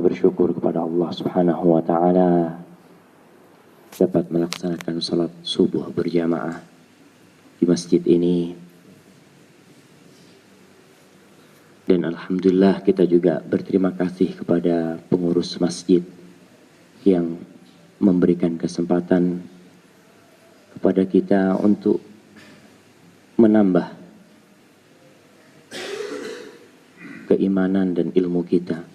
bersyukur kepada Allah Subhanahu wa taala dapat melaksanakan salat subuh berjamaah di masjid ini. Dan alhamdulillah kita juga berterima kasih kepada pengurus masjid yang memberikan kesempatan kepada kita untuk menambah keimanan dan ilmu kita.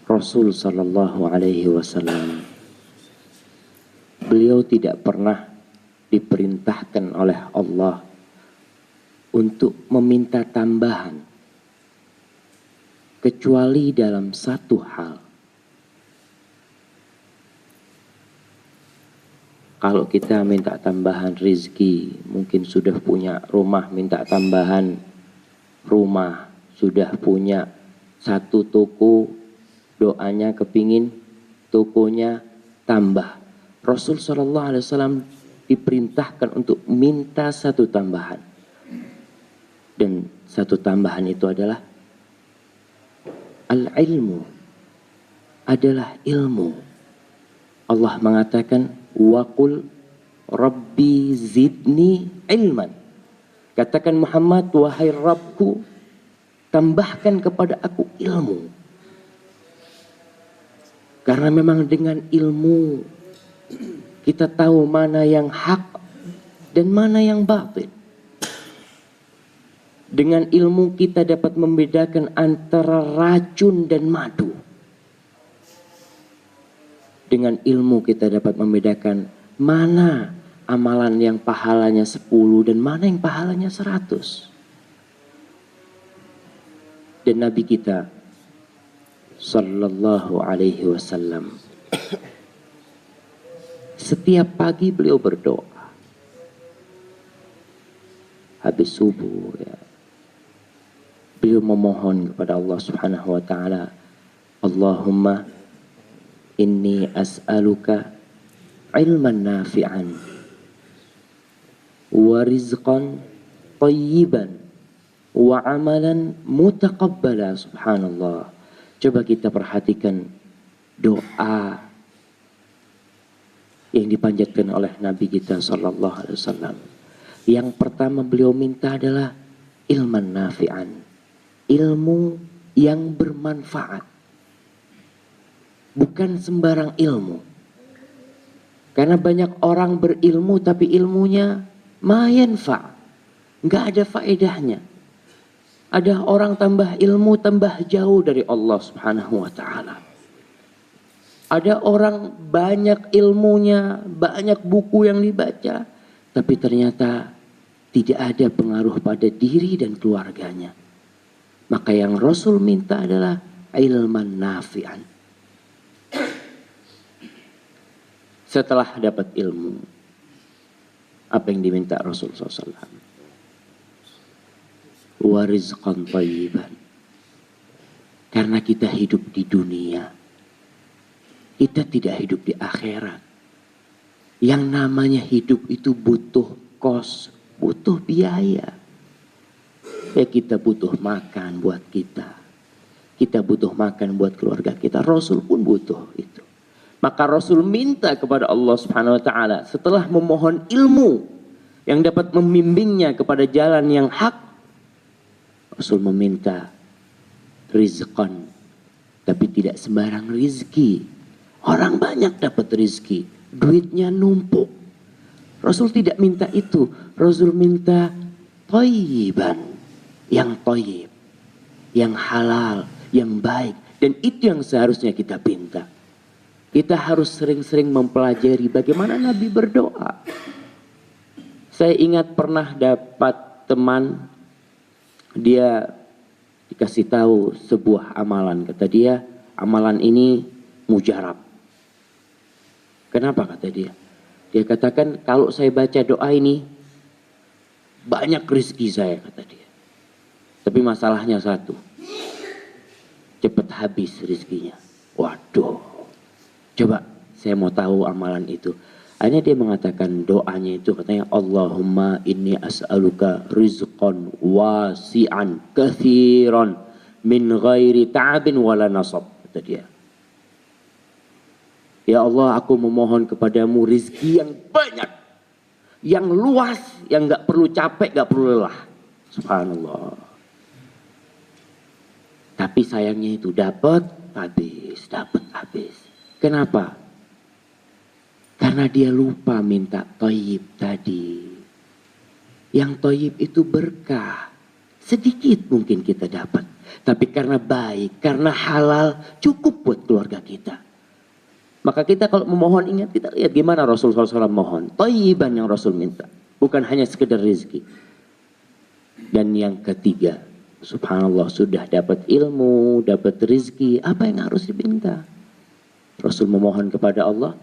Rasul sallallahu alaihi wasallam, beliau tidak pernah diperintahkan oleh Allah untuk meminta tambahan kecuali dalam satu hal. Kalau kita minta tambahan rezeki, mungkin sudah punya rumah, minta tambahan rumah, sudah punya satu toko, doanya kepingin tokonya tambah. Rasul sallallahu alaihi wasallam diperintahkan untuk minta satu tambahan. Dan satu tambahan itu adalah al-ilmu, adalah ilmu. Allah mengatakan waqul rabbi zidni ilman. Katakan Muhammad, wahai Rabbku, tambahkan kepada aku ilmu. Karena memang dengan ilmu kita tahu mana yang hak dan mana yang batil. Dengan ilmu kita dapat membedakan antara racun dan madu. Dengan ilmu kita dapat membedakan mana amalan yang pahalanya 10 dan mana yang pahalanya 100. Dan Nabi kita sallallahu alaihi wasallam, setiap pagi beliau berdoa. Habis subuh ya, beliau memohon kepada Allah Subhanahu wa taala, Allahumma inni as'aluka ilman nafi'an wa rizqan tayyiban wa amalan mutaqabbala. Subhanallah. Coba kita perhatikan doa yang dipanjatkan oleh Nabi kita sallallahu alaihi wasallam. Yang pertama beliau minta adalah ilman nafi'an, ilmu yang bermanfaat. Bukan sembarang ilmu. Karena banyak orang berilmu tapi ilmunya ma yanfa', enggak ada faedahnya. Ada orang tambah ilmu tambah jauh dari Allah Subhanahu wa taala. Ada orang banyak ilmunya, banyak buku yang dibaca, tapi ternyata tidak ada pengaruh pada diri dan keluarganya. Maka yang Rasul minta adalah ilman nafi'an. Setelah dapat ilmu, apa yang diminta Rasul SAW? Wa rizqan tayyiban. Karena kita hidup di dunia, kita tidak hidup di akhirat. Yang namanya hidup itu butuh kos, butuh biaya. Ya kita butuh makan buat kita. Kita butuh makan buat keluarga kita. Rasul pun butuh itu. Maka Rasul minta kepada Allah Subhanahu wa taala setelah memohon ilmu yang dapat membimbingnya kepada jalan yang hak. Rasul meminta rizqan, tapi tidak sembarang rizki. Orang banyak dapat rizki, duitnya numpuk. Rasul tidak minta itu. Rasul minta thayyiban, yang thayyib, yang halal, yang baik. Dan itu yang seharusnya kita pinta. Kita harus sering-sering mempelajari bagaimana Nabi berdoa. Saya ingat pernah dapat teman, dia dikasih tahu sebuah amalan. Kata dia, amalan ini mujarab. Kenapa kata dia? Dia katakan, kalau saya baca doa ini, banyak rezeki saya, kata dia. Tapi masalahnya satu, cepat habis rezekinya. Waduh. Coba saya mau tahu amalan itu. Akhirnya dia mengatakan doanya itu, katanya Allahumma inni as'aluka rizqan wasi'an kathiran min ghairi ta'abin wala nasab, kata dia. Ya Allah, aku memohon kepadamu rizki yang banyak, yang luas, yang gak perlu capek, gak perlu lelah. Subhanallah. Tapi sayangnya itu dapat habis. Kenapa? Karena dia lupa minta thayyib tadi. Yang thayyib itu berkah. Sedikit mungkin kita dapat. Tapi karena baik, karena halal, cukup buat keluarga kita. Maka kita kalau memohon, ingat, kita lihat gimana Rasulullah SAW mohon. Thayyiban yang Rasul minta. Bukan hanya sekedar rezeki. Dan yang ketiga, subhanallah, sudah dapat ilmu, dapat rezeki, apa yang harus diminta? Rasul memohon kepada Allah,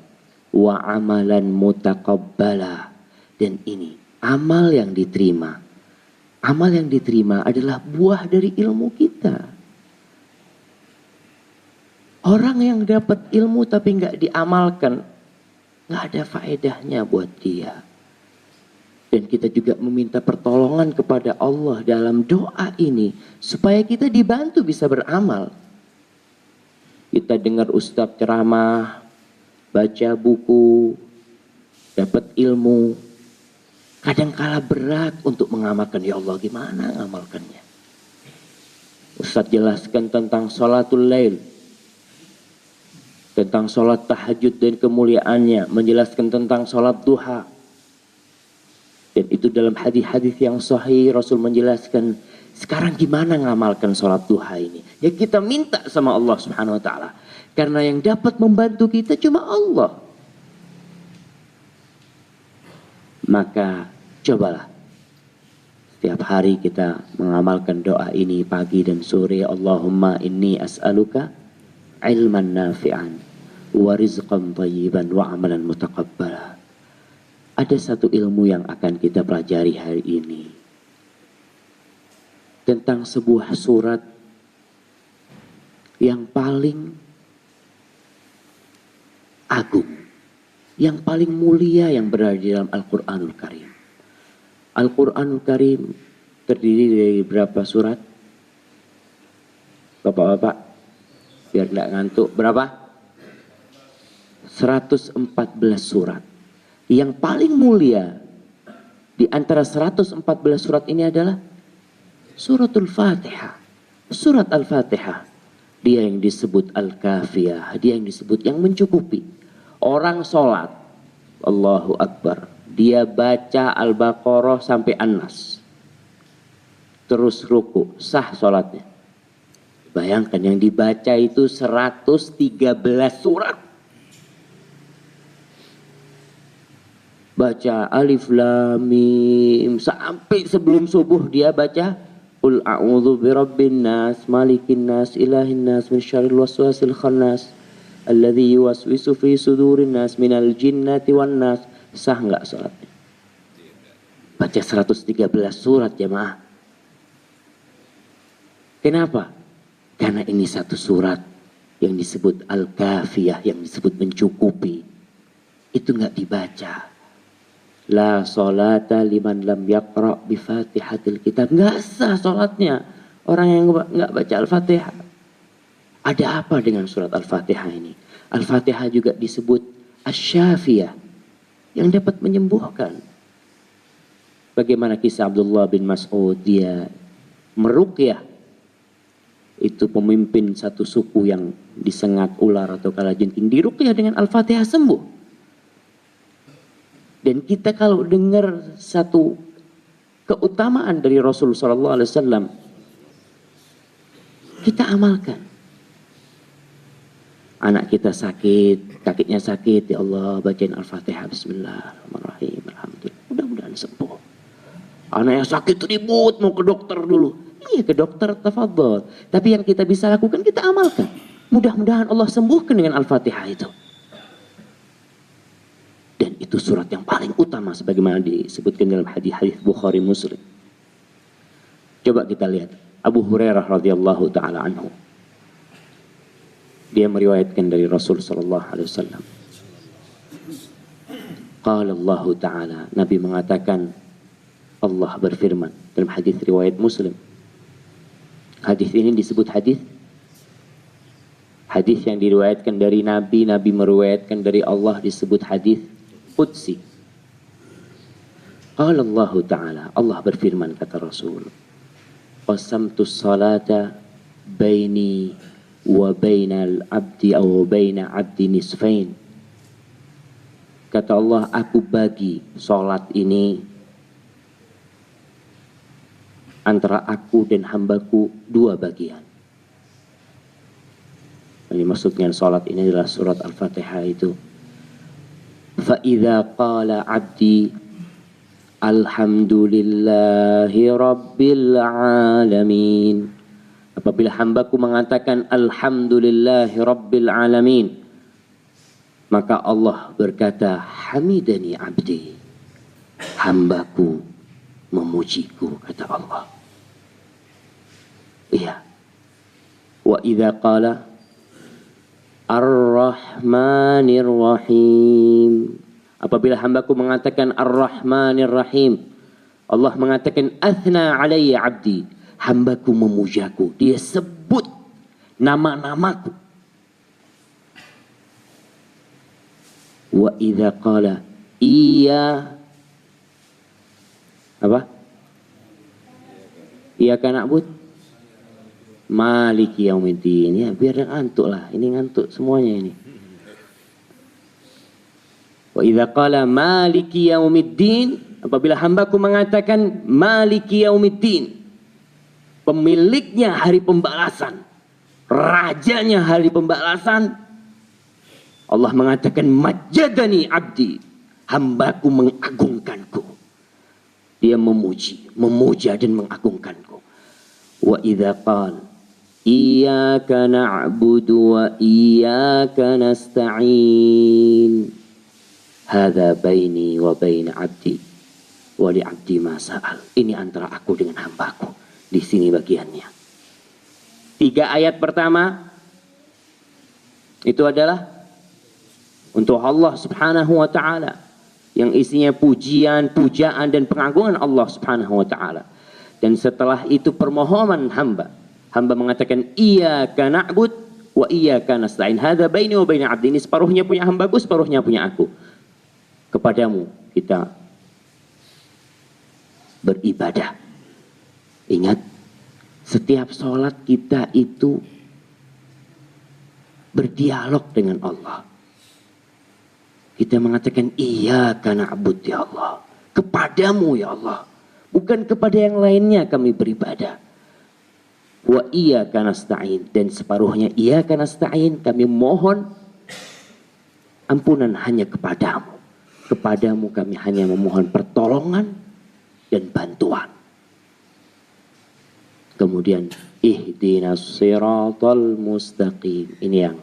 wa amalan mutaqabbala. Dan ini amal yang diterima. Amal yang diterima adalah buah dari ilmu kita. Orang yang dapat ilmu tapi nggak diamalkan, nggak ada faedahnya buat dia. Dan kita juga meminta pertolongan kepada Allah dalam doa ini supaya kita dibantu bisa beramal. Kita dengar ustadz ceramah, baca buku, dapat ilmu. Kadangkala berat untuk mengamalkan. Ya Allah, gimana ngamalkannya? Ustadz jelaskan tentang sholatul lail, tentang sholat tahajud dan kemuliaannya, menjelaskan tentang sholat duha. Dan itu dalam hadis-hadis yang sahih Rasul menjelaskan. Sekarang gimana ngamalkan sholat duha ini? Ya kita minta sama Allah Subhanahu wa taala. Karena yang dapat membantu kita cuma Allah. Maka cobalah setiap hari kita mengamalkan doa ini pagi dan sore. Allahumma inni as'aluka ilman nafi'an wa rizqan thayyiban wa amalan mutaqabbala. Ada satu ilmu yang akan kita pelajari hari ini tentang sebuah surat yang paling agung, yang paling mulia yang berada di dalam Al-Quranul Karim. Al-Quranul Karim terdiri dari berapa surat? Bapak-bapak, biar tidak ngantuk, berapa? 114 surat. Yang paling mulia di antara 114 surat ini adalah suratul Fatihah. Surat Al-Fatihah. Dia yang disebut Al-Kafiyah, dia yang disebut yang mencukupi. Orang sholat, Allahu Akbar, dia baca Al-Baqarah sampai An-Nas, terus ruku, sah sholatnya. Bayangkan yang dibaca itu 113 surat. Baca Alif Lam Mim sampai sebelum subuh dia baca Qul a'udzu birabbin nas, malikin nas, ilahin nas, min syarril waswasil khannas, alladzi yuwaswisu fi sudurin nas minal jinnati wan nas. Sah enggak salatnya? Baca 113 surat jemaah. Kenapa? Karena ini satu surat yang disebut Al-Kafiyah, yang disebut mencukupi. Itu enggak dibaca. La sholata liman lam yaqra bi Fatihatil Kitab. Enggak sah salatnya orang yang enggak baca Al-Fatihah. Ada apa dengan surat Al-Fatihah ini? Al-Fatihah juga disebut Asy-Syafiyah, yang dapat menyembuhkan. Bagaimana kisah Abdullah bin Mas'ud, dia meruqyah. Itu pemimpin satu suku yang disengat ular atau kalajengking, diruqyah dengan Al-Fatihah sembuh. Dan kita kalau dengar satu keutamaan dari Rasul sallallahu alaihi wasallam, kita amalkan. Anak kita sakit, kakinya sakit, ya Allah bacain Al-Fatihah, bismillahirrahmanirrahim, alhamdulillah, mudah-mudahan sembuh. Anak yang sakit ribut mau ke dokter dulu. Iya, ke dokter, tafadhol. Tapi yang kita bisa lakukan, kita amalkan. Mudah-mudahan Allah sembuhkan dengan Al-Fatihah itu. Dan itu surat yang paling utama sebagaimana disebutkan dalam hadis-hadis Bukhari Muslim. Coba kita lihat Abu Hurairah radhiyallahu taala anhu. Dia meriwayatkan dari Rasul sallallahu alaihi wasallam. Qala Allah taala, Nabi mengatakan, Allah berfirman dalam hadis riwayat Muslim, Hadis ini disebut hadis yang diriwayatkan dari Nabi, Nabi meriwayatkan dari Allah, disebut hadis qudsi. Qala Allah Ta'ala, Allah berfirman, kata Rasul, qasamtu salata baini wa bainal abdi aw baina abdi nisfain. Kata Allah, aku bagi salat ini antara aku dan hambaku dua bagian. Yang maksudnya salat ini adalah surat Al-Fatihah itu. Fa idza qala 'abdi alhamdulillahi rabbil alamin. Apabila hambaku mengatakan alhamdulillahi rabbil alamin, maka Allah berkata, hamidani 'abdi. Hambaku memujiku, kata Allah. Iya. Wa idza qala Ar-Rahmanir Rahim. Apabila hambaku mengatakan Ar-Rahmanir Rahim, Allah mengatakan athna alayya abdi. Hambaku memujaku. Dia sebut nama-namaku. Wa idza qala iya apa? Iyyaka na'budu Maliki yaumiddin. Ya, biar ngantuk lah. Ini ngantuk semuanya ini. Wa idza qala maliki yaumiddin, apabila hambaku mengatakan maliki yaumiddin, pemiliknya hari pembalasan, rajanya hari pembalasan, Allah mengatakan majjadani abdi, hambaku mengagungkanku. Dia memuji, memuja dan mengagungkanku. Wa idza qala iyyaka na'budu wa iyyaka nasta'in, hadza baini wa baina 'abdi wa li 'abdi ma sa'al. Ini antara aku dengan hambaku. Di sini bagiannya. 3 ayat pertama itu adalah untuk Allah Subhanahu wa taala, yang isinya pujian, pujaan dan pengagungan Allah Subhanahu wa taala. Dan setelah itu permohonan hamba. Hamba mengatakan iyyaka na'bud wa iyyaka nasta'in. Hadza baini wa baina 'abdi. Ini separuhnya punya hambaku, separuhnya punya aku. Kepadamu kita beribadah. Ingat, setiap sholat kita itu berdialog dengan Allah. Kita mengatakan iyyaka na'bud ya Allah. Kepadamu ya Allah. Bukan kepada yang lainnya kami beribadah. Wa iyyaka nasta'in, dan separuhnya iyyaka nasta'in, kami mohon ampunan hanya kepadamu. Kepadamu kami hanya memohon pertolongan dan bantuan. Kemudian ihdinas siratal mustaqim. Ini yang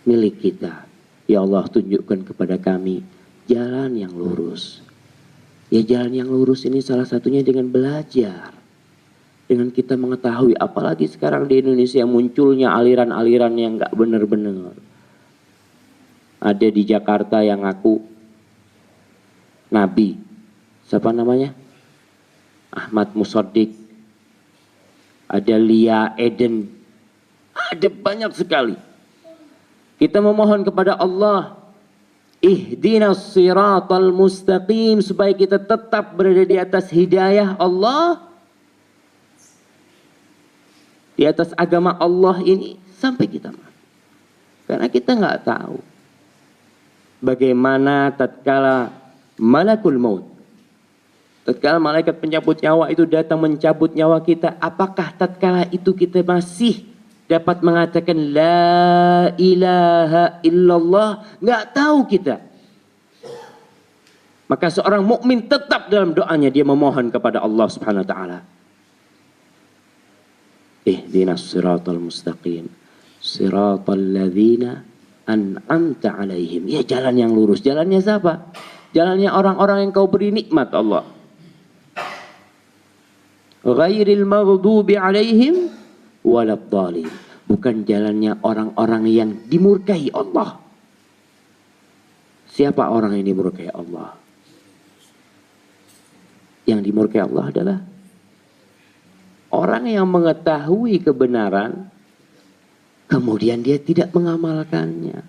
milik kita. Ya Allah, tunjukkan kepada kami jalan yang lurus. Ya, jalan yang lurus ini salah satunya dengan belajar. Dengan kita mengetahui, apalagi sekarang di Indonesia munculnya aliran-aliran yang gak benar-benar. Ada di Jakarta yang ngaku Nabi. Siapa namanya? Ahmad Musaddiq. Ada Lia Eden. Ada banyak sekali. Kita memohon kepada Allah, ihdinas siratal mustaqim, supaya kita tetap berada di atas hidayah Allah, di atas agama Allah ini sampai kita mati. Karena kita nggak tahu bagaimana tatkala malakul maut, tatkala malaikat pencabut nyawa itu datang mencabut nyawa kita, apakah tatkala itu kita masih dapat mengatakan la ilaha illallah? Nggak tahu kita. Maka seorang mukmin tetap dalam doanya dia memohon kepada Allah Subhanahu wa taala. Ihdinas siratal mustaqim, siratal ladzina an'amta alaihim. Ya, jalan yang lurus. Jalannya siapa? Jalannya orang-orang yang kau beri nikmat Allah. Ghairil maghdubi alaihim waladhdallin. Bukan jalannya orang-orang yang dimurkai Allah. Siapa orang yang dimurkai Allah? Yang dimurkai Allah adalah Orang yang mengetahui kebenaran, kemudian dia tidak mengamalkannya.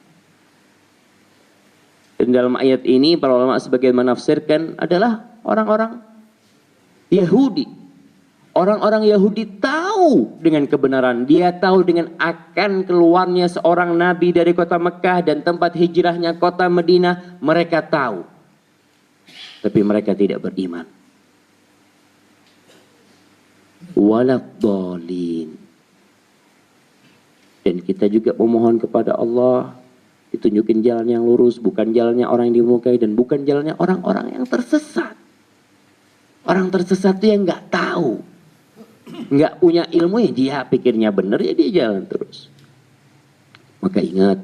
Dan dalam ayat ini para ulama sebagian menafsirkan adalah orang-orang Yahudi. Orang-orang Yahudi tahu dengan kebenaran. Dia tahu dengan akan keluarnya seorang nabi dari kota Mekah dan tempat hijrahnya kota Madinah. Mereka tahu. Tapi mereka tidak beriman. Waladhdallin. Dan kita juga memohon kepada Allah ditunjukin jalan yang lurus, bukan jalannya orang yang dimurkai dan bukan jalannya orang-orang yang tersesat. Orang tersesat itu yang nggak tahu, nggak punya ilmu, ya dia pikirnya benar, ya dia jalan terus. Maka ingat,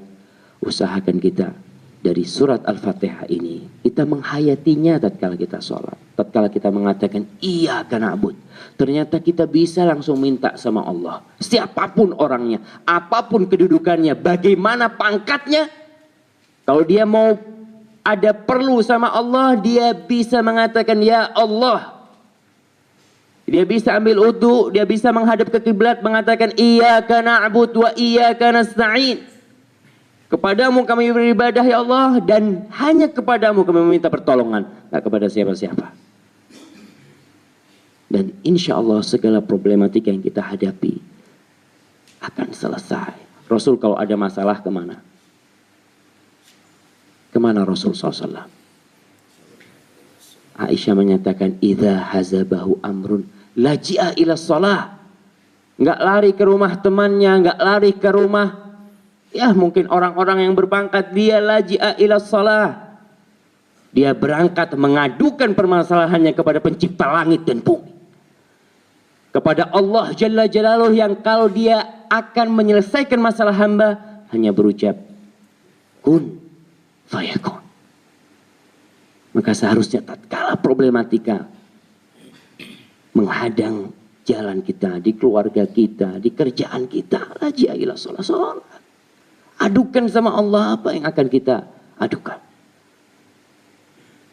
usahakan kita dari surat Al-Fatihah ini, kita menghayatinya tatkala kita sholat. Tatkala kita mengatakan, iyyaka na'bud. Ternyata kita bisa langsung minta sama Allah. Siapapun orangnya, apapun kedudukannya, bagaimana pangkatnya. Kalau dia mau ada perlu sama Allah, dia bisa mengatakan, ya Allah. Dia bisa ambil wudu, dia bisa menghadap ke kiblat, mengatakan, iyyaka na'bud wa iyyaka nasta'in. Kepadamu kami beribadah ya Allah, dan hanya kepadamu kami meminta pertolongan, tak kepada siapa-siapa. Dan insya Allah segala problematika yang kita hadapi akan selesai. Rasul kalau ada masalah kemana? Kemana Rasul SAW? Aisyah menyatakan, idza hazabahu amrun laji'a ila shalah. Enggak lari ke rumah temannya, enggak lari ke rumah, ya mungkin orang-orang yang berpangkat, dia laji'a ila shalah. Dia berangkat mengadukan permasalahannya kepada pencipta langit dan bumi. Kepada Allah Jalla Jalaluh yang kalau dia akan menyelesaikan masalah hamba hanya berucap kun fayakun. Maka seharusnya tatkala problematika menghadang jalan kita, di keluarga kita, di kerjaan kita, laji'a ila shalah, salat. Adukan sama Allah apa yang akan kita adukan.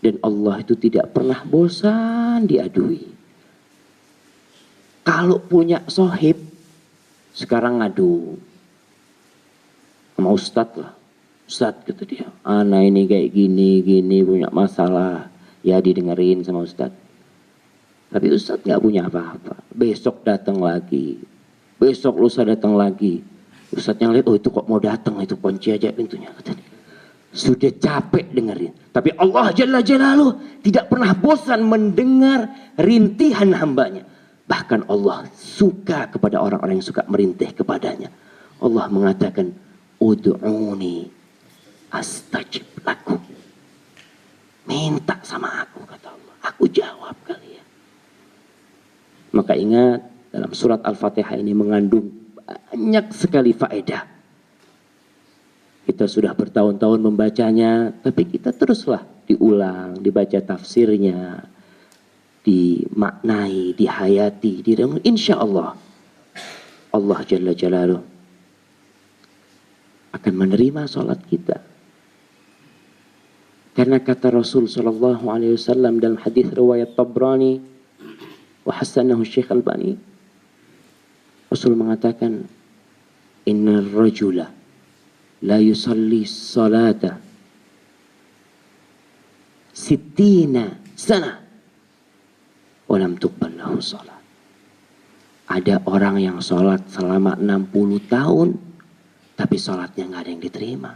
Dan Allah itu tidak pernah bosan diadui. Kalau punya sohib, sekarang ngadu sama ustadz lah. Ustadz kata dia, anak ini kayak gini punya masalah. Ya didengerin sama ustadz. Tapi ustadz gak punya apa-apa. Besok datang lagi. Besok lusa datang lagi. Ustadz yang lihat, oh itu kok mau datang, itu kunci aja pintunya. Katanya. Sudah capek dengerin. Tapi Allah Jalla Jalaluh tidak pernah bosan mendengar rintihan hambanya. Bahkan Allah suka kepada orang-orang yang suka merintih kepadanya. Allah mengatakan, ud'uni astajib lakum. Minta sama aku, kata Allah. Aku jawab kalian. Maka ingat, dalam surat Al-Fatihah ini mengandung banyak sekali faedah. Kita sudah bertahun-tahun membacanya, tapi kita teruslah diulang, dibaca tafsirnya, dimaknai, dihayati, direnung. Insya Allah, Allah Jalla Jalaluh akan menerima sholat kita. Karena kata Rasul Sallallahu Alaihi Wasallam dalam hadis riwayat Tabrani, wa hasanahu Syekh Albani, Rasul mengatakan, Inna rajula la yusalli salata sittina sana walam tuqbal lahu salat. Ada orang yang sholat selama 60 tahun tapi sholatnya nggak ada yang diterima.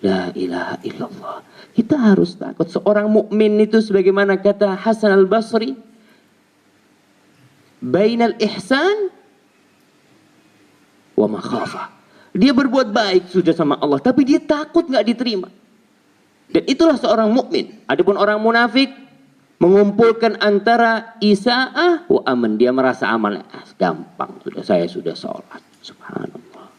La ilaha illallah. Kita harus takut. Seorang mukmin itu sebagaimana kata Hasan al-Basri, bainal ihsan wa makhafah. Dia berbuat baik sudah sama Allah, tapi dia takut nggak diterima. Dan itulah seorang mukmin. Adapun orang munafik mengumpulkan antara isa'ah wa aman. Dia merasa aman. Gampang, saya sudah sholat. Subhanallah.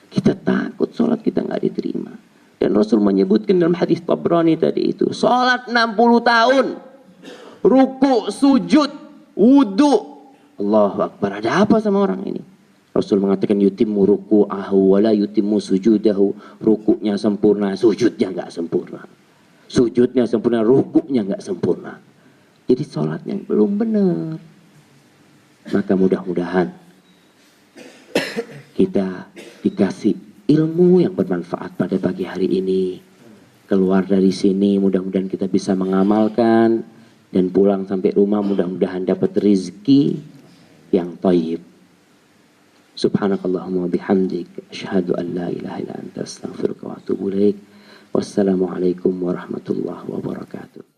Kita takut sholat kita nggak diterima. Dan Rasul menyebutkan dalam hadis Tabrani tadi itu, sholat 60 tahun, ruku, sujud, wudu. Allahu Akbar. Ada apa sama orang ini? Rasul mengatakan yutimmu ruku'ahu wala yutimmu sujudahu. Rukuknya sempurna, sujudnya nggak sempurna. Sujudnya sempurna, rukuknya nggak sempurna. Jadi sholatnya belum benar. Maka mudah-mudahan kita dikasih ilmu yang bermanfaat pada pagi hari ini. Keluar dari sini mudah-mudahan kita bisa mengamalkan, dan pulang sampai rumah mudah-mudahan dapat rezeki yang thayyib. Subhanakallahumma bihamdik asyhadu an la ilaha illa anta astaghfiruka wa atubu ilaik. Wassalamualaikum warahmatullahi wabarakatuh.